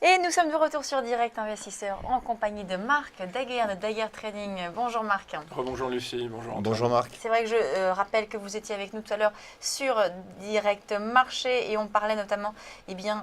Et nous sommes de retour sur Direct Investisseur en compagnie de Marc Daguerre de Daguerre Trading. Bonjour Marc. Rebonjour Lucie, bonjour Antoine. Bonjour Marc. C'est vrai que je rappelle que vous étiez avec nous tout à l'heure sur Direct Marché et on parlait notamment bien,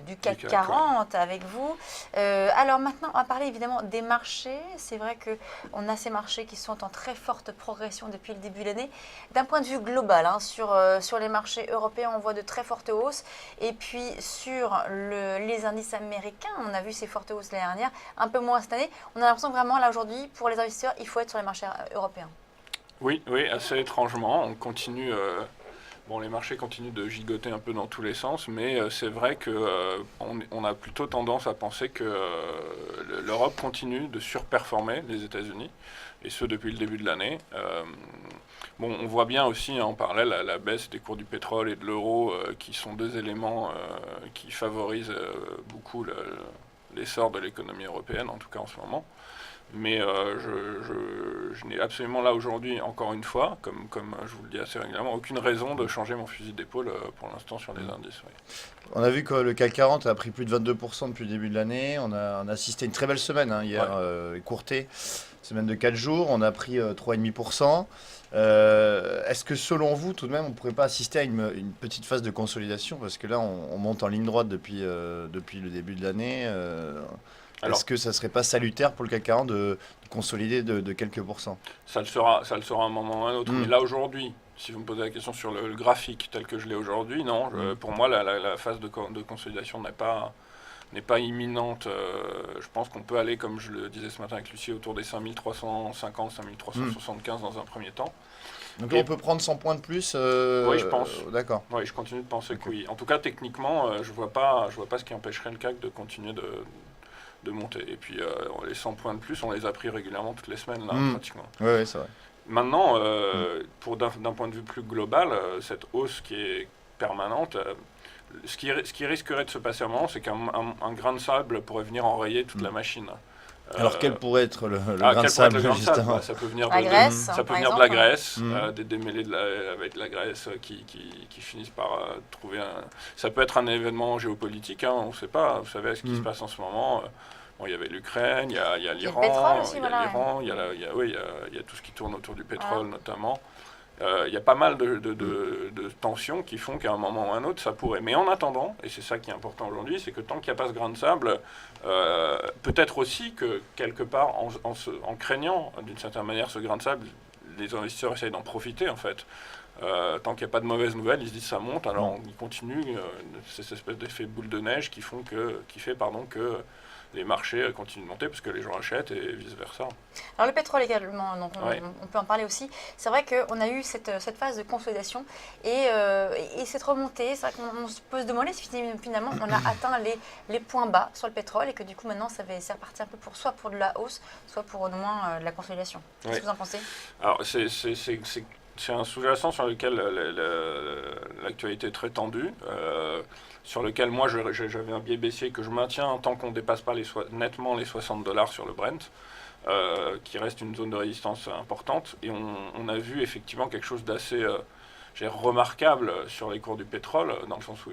du CAC 40 avec vous. Alors maintenant, on va parler évidemment des marchés. C'est vrai qu'on a ces marchés qui sont en très forte progression depuis le début de l'année. D'un point de vue global, sur les marchés européens, on voit de très fortes hausses. Et puis sur les indices américains, on a vu ces fortes hausses l'année dernière, un peu moins cette année. On a l'impression que vraiment là aujourd'hui, pour les investisseurs, il faut être sur les marchés européens. Oui, assez étrangement, on continue. Les marchés continuent de gigoter un peu dans tous les sens, mais c'est vrai qu'on a plutôt tendance à penser que l'Europe continue de surperformer les États-Unis, et ce depuis le début de l'année. On voit bien aussi en parallèle la baisse des cours du pétrole et de l'euro, qui sont deux éléments qui favorisent beaucoup l'essor de l'économie européenne, en tout cas en ce moment. Mais je n'ai absolument là aujourd'hui, encore une fois, comme je vous le dis assez régulièrement, aucune raison de changer mon fusil d'épaule pour l'instant sur les indices. Oui. On a vu que le CAC 40 a pris plus de 22% depuis le début de l'année. On a assisté à une très belle semaine hier, écourtée, semaine de 4 jours. On a pris 3,5%. Est-ce que selon vous, tout de même, on ne pourrait pas assister à une petite phase de consolidation? Parce que là, on monte en ligne droite depuis le début de l'année. Est-ce que ça ne serait pas salutaire pour le CAC 40 de consolider de quelques pourcents? Ça le sera à un moment ou à un autre. Mais là, aujourd'hui, si vous me posez la question sur le graphique tel que je l'ai aujourd'hui, non. Pour moi, la phase de consolidation n'est pas imminente. Je pense qu'on peut aller, comme je le disais ce matin avec Lucie, autour des 5350, 5375 dans un premier temps. Donc là, on peut prendre 100 points de plus Oui, je pense. D'accord. Oui, je continue de penser que oui. En tout cas, techniquement, je vois pas ce qui empêcherait le CAC de continuer de monter. Et puis les 100 points de plus, on les a pris régulièrement toutes les semaines, là, pratiquement. Oui, c'est vrai. Maintenant, d'un point de vue plus global, cette hausse qui est permanente, ce qui risquerait de se passer à un moment, c'est qu'un grain de sable pourrait venir enrayer toute la machine. Alors quel pourrait être le grain de sable, justement? Ça peut venir la Grèce, ça peut par venir de exemple, la Grèce, des démêlés avec la Grèce qui finissent par trouver un... Ça peut être un événement géopolitique, on ne sait pas. Vous savez ce qui se passe en ce moment. Il y avait l'Ukraine, il y a l'Iran, il y a tout ce qui tourne autour du pétrole notamment. Il y a pas mal de tensions qui font qu'à un moment ou à un autre, ça pourrait. Mais en attendant, et c'est ça qui est important aujourd'hui, c'est que tant qu'il n'y a pas ce grain de sable, peut-être aussi que quelque part, en craignant d'une certaine manière ce grain de sable, les investisseurs essayent d'en profiter en fait. Tant qu'il n'y a pas de mauvaises nouvelles, ils se disent ça monte, alors ils continuent, c'est cette espèce d'effet boule de neige qui fait que les marchés continuent de monter parce que les gens achètent et vice-versa. Alors le pétrole également, donc on peut en parler aussi. C'est vrai qu'on a eu cette phase de consolidation et cette remontée. C'est vrai qu'on peut se demander si finalement on a atteint les points bas sur le pétrole et que du coup maintenant c'est reparti un peu soit pour de la hausse, soit pour au moins de la consolidation. Qu'est-ce que vous en pensez? Alors c'est un sous-jacent sur lequel l'actualité est très tendue, sur lequel moi j'avais un biais baissier que je maintiens tant qu'on ne dépasse pas nettement les $60 sur le Brent, qui reste une zone de résistance importante. Et on a vu effectivement quelque chose d'assez remarquable sur les cours du pétrole, dans le sens où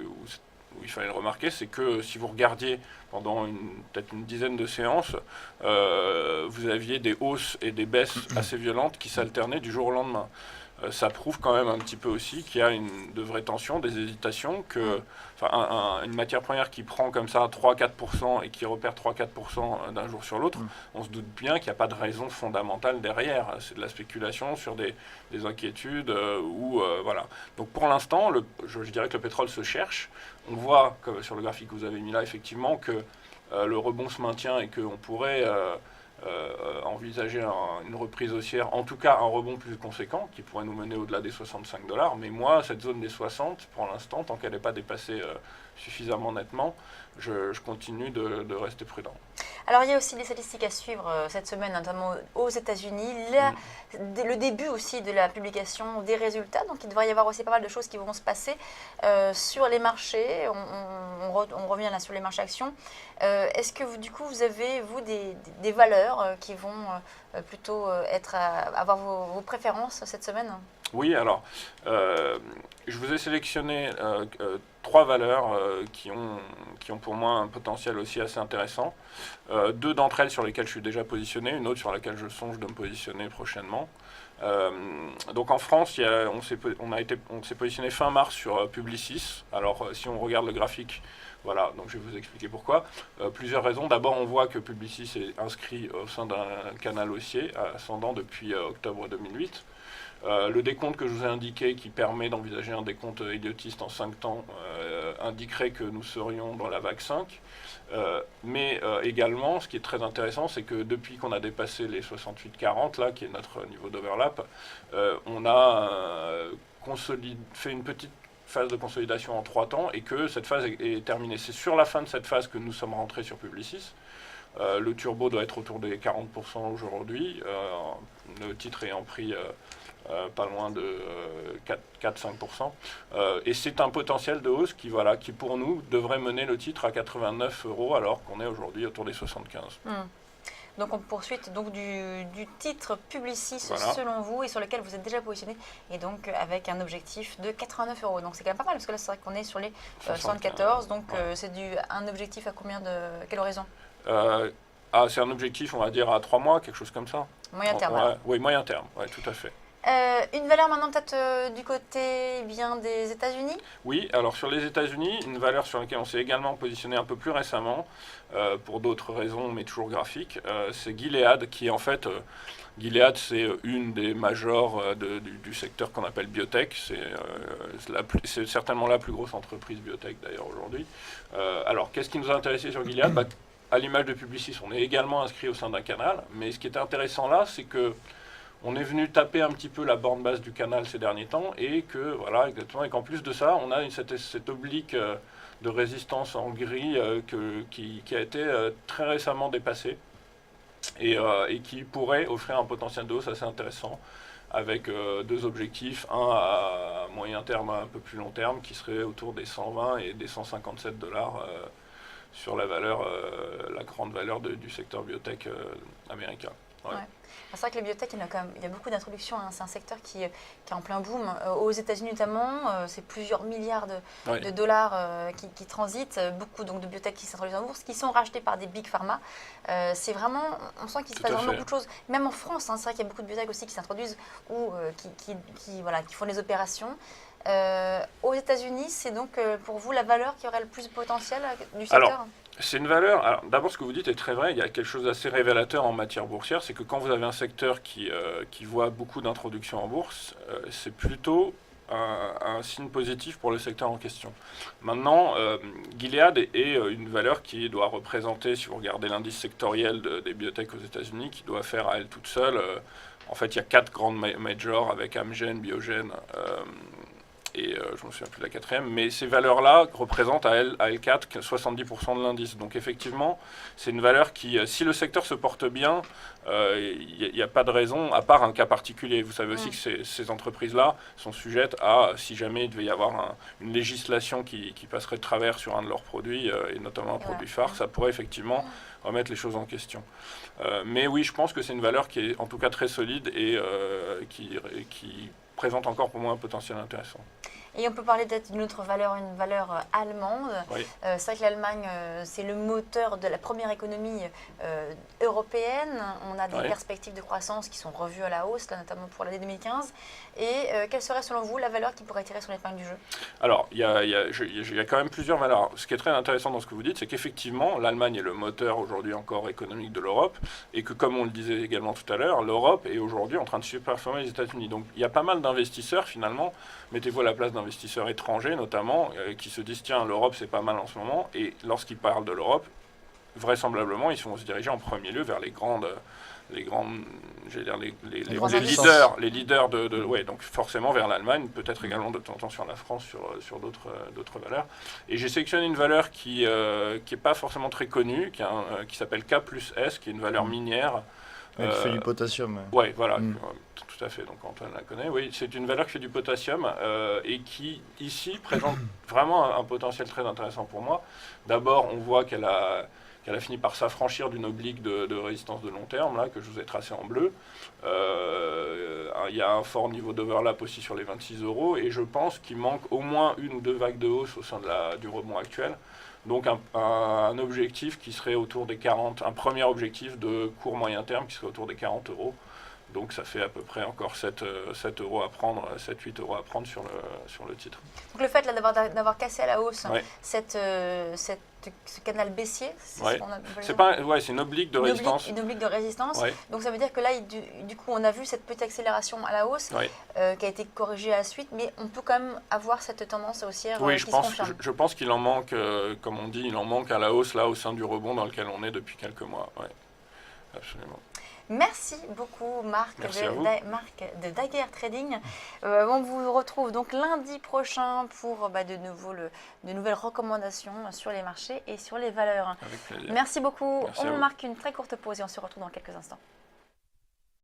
il fallait le remarquer, c'est que si vous regardiez pendant peut-être une dizaine de séances, vous aviez des hausses et des baisses assez violentes qui s'alternaient du jour au lendemain. Ça prouve quand même un petit peu aussi qu'il y a de vraies tensions, des hésitations, une matière première qui prend comme ça 3-4% et qui repère 3-4% d'un jour sur l'autre, on se doute bien qu'il n'y a pas de raison fondamentale derrière. C'est de la spéculation sur des inquiétudes voilà. Donc pour l'instant, je dirais que le pétrole se cherche. On voit, comme sur le graphique que vous avez mis là, effectivement, que le rebond se maintient et qu'on pourrait... envisager une reprise haussière, en tout cas un rebond plus conséquent qui pourrait nous mener au-delà des $65. Mais moi, cette zone des 60, pour l'instant, tant qu'elle n'est pas dépassée suffisamment nettement, je continue de rester prudent. Alors il y a aussi des statistiques à suivre cette semaine, notamment aux États-Unis. Le début aussi de la publication des résultats, donc il devrait y avoir aussi pas mal de choses qui vont se passer sur les marchés. On revient là sur les marchés actions. Est-ce que du coup vous avez des valeurs qui vont plutôt avoir vos préférences cette semaine? Oui, alors, je vous ai sélectionné 3 valeurs qui ont pour moi un potentiel aussi assez intéressant. 2 d'entre elles sur lesquelles je suis déjà positionné, une autre sur laquelle je songe de me positionner prochainement. Donc en France, on s'est positionné fin mars sur Publicis. Alors si on regarde le graphique, voilà, donc je vais vous expliquer pourquoi. Plusieurs raisons. D'abord, on voit que Publicis est inscrit au sein d'un canal haussier ascendant depuis octobre 2008. Le décompte que je vous ai indiqué, qui permet d'envisager un décompte idiotiste en 5 temps, indiquerait que nous serions dans la vague 5. Mais également, ce qui est très intéressant, c'est que depuis qu'on a dépassé les 68-40, là, qui est notre niveau d'overlap, on a fait une petite phase de consolidation en 3 temps et que cette phase est terminée. C'est sur la fin de cette phase que nous sommes rentrés sur Publicis. Le turbo doit être autour des 40% aujourd'hui, le titre ayant pris pas loin de 4-5%. Et c'est un potentiel de hausse qui pour nous devrait mener le titre à 89 € alors qu'on est aujourd'hui autour des 75. Donc on poursuit donc du titre Publicis voilà. Selon vous et sur lequel vous êtes déjà positionné et donc avec un objectif de 89 €. Donc c'est quand même pas mal parce que là c'est vrai qu'on est sur les 74. Donc ouais. C'est un objectif à quel horizon? C'est un objectif, on va dire, à 3 mois, quelque chose comme ça. Moyen terme. Ouais, oui, moyen terme, ouais, tout à fait. Une valeur maintenant peut-être du côté bien des États-Unis? Oui, alors sur les États-Unis, une valeur sur laquelle on s'est également positionné un peu plus récemment, pour d'autres raisons, mais toujours graphiques, c'est Gilead, qui est en fait... Gilead, c'est une des majors du secteur qu'on appelle biotech. C'est certainement la plus grosse entreprise biotech d'ailleurs aujourd'hui. Alors, qu'est-ce qui nous a intéressé sur Gilead? À l'image de Publicis, on est également inscrit au sein d'un canal. Mais ce qui est intéressant là, c'est que on est venu taper un petit peu la borne basse du canal ces derniers temps et que voilà, exactement, et qu'en plus de ça, on a cette oblique de résistance en gris qui a été très récemment dépassée et qui pourrait offrir un potentiel de hausse assez intéressant avec 2 objectifs, un à moyen terme, un peu plus long terme, qui serait autour des 120 et des 157 $ sur la grande valeur du secteur biotech américain. Ouais. Ouais. C'est vrai que les biotech, il y a beaucoup d'introductions. Hein. C'est un secteur qui est en plein boom. Aux États-Unis notamment, c'est plusieurs milliards de dollars qui transitent. Beaucoup donc, de biotech qui s'introduisent en bourse, qui sont rachetés par des big pharma. C'est vraiment, on sent qu'il se passe vraiment beaucoup de choses. Même en France, hein, c'est vrai qu'il y a beaucoup de biotech aussi qui s'introduisent ou qui font des opérations. Aux États-Unis, c'est donc pour vous la valeur qui aurait le plus de potentiel du secteur? Alors, c'est une valeur. Alors, d'abord, ce que vous dites est très vrai. Il y a quelque chose d'assez révélateur en matière boursière, c'est que quand vous avez un secteur qui voit beaucoup d'introductions en bourse, c'est plutôt un signe positif pour le secteur en question. Maintenant, Gilead est une valeur qui doit représenter, si vous regardez l'indice sectoriel des biotech aux États-Unis, qui doit faire à elle toute seule. En fait, il y a 4 grandes majors avec Amgen, Biogen. Et je ne me souviens plus de la 4e, mais ces valeurs-là représentent à L4 70% de l'indice. Donc effectivement, c'est une valeur qui, si le secteur se porte bien, il n'y a pas de raison, à part un cas particulier. Vous savez aussi que ces entreprises-là sont sujettes à, si jamais il devait y avoir une législation qui passerait de travers sur un de leurs produits, et notamment un produit phare, ça pourrait effectivement remettre les choses en question. Mais oui, je pense que c'est une valeur qui est en tout cas très solide et qui présente encore pour moi un potentiel intéressant. Et on peut parler peut-être d'une autre valeur, une valeur allemande. Oui. C'est vrai que l'Allemagne, c'est le moteur de la première économie européenne. On a des perspectives de croissance qui sont revues à la hausse, là, notamment pour l'année 2015. Et quelle serait selon vous la valeur qui pourrait tirer sur l'épingle du jeu? Alors, il y a quand même plusieurs valeurs. Alors, ce qui est très intéressant dans ce que vous dites, c'est qu'effectivement, l'Allemagne est le moteur aujourd'hui encore économique de l'Europe et que, comme on le disait également tout à l'heure, l'Europe est aujourd'hui en train de surperformer les États-Unis. Donc, il y a pas mal d'investisseurs, finalement, mettez-vous à la place d'investisseurs étrangers, notamment, qui se disent, tiens, l'Europe, c'est pas mal en ce moment. Et lorsqu'ils parlent de l'Europe, vraisemblablement, ils vont se diriger en premier lieu vers les leaders donc forcément vers l'Allemagne, peut-être également de temps en temps sur la France, sur d'autres valeurs. Et j'ai sélectionné une valeur qui est pas forcément très connue, qui s'appelle K+S, qui est une valeur minière. Qui fait du potassium. Oui, voilà, tout à fait, donc Antoine la connaît. Oui, c'est une valeur qui fait du potassium et qui, ici, présente vraiment un potentiel très intéressant pour moi. D'abord, on voit qu'elle a qu'elle a fini par s'affranchir d'une oblique de résistance de long terme, là, que je vous ai tracé en bleu. Il y a un fort niveau d'overlap aussi sur les 26 €, et je pense qu'il manque au moins une ou deux vagues de hausse au sein du rebond actuel. Donc un objectif qui serait autour des 40, un premier objectif de court moyen terme qui serait autour des 40 €. Donc ça fait à peu près encore 7 € à prendre, 7-8 € à prendre sur le titre. Donc le fait là, d'avoir cassé à la hausse Ouais. ce canal baissier, c'est Ouais. ce qu'on appelle C'est une oblique de résistance. Une oblique de résistance. Ouais. Donc ça veut dire que là, du coup, on a vu cette petite accélération à la hausse Ouais. qui a été corrigée à la suite, mais on peut quand même avoir cette tendance haussière Oui, qui se confirme. je pense qu'il en manque, comme on dit, il en manque à la hausse là au sein du rebond dans lequel on est depuis quelques mois. Ouais. Absolument. Merci beaucoup Marc Merci à vous. Marc de Daguerre Trading. On vous retrouve donc lundi prochain pour de nouvelles recommandations sur les marchés et sur les valeurs. Avec plaisir. Merci beaucoup. Merci à On vous. marque une très courte pause et on se retrouve dans quelques instants.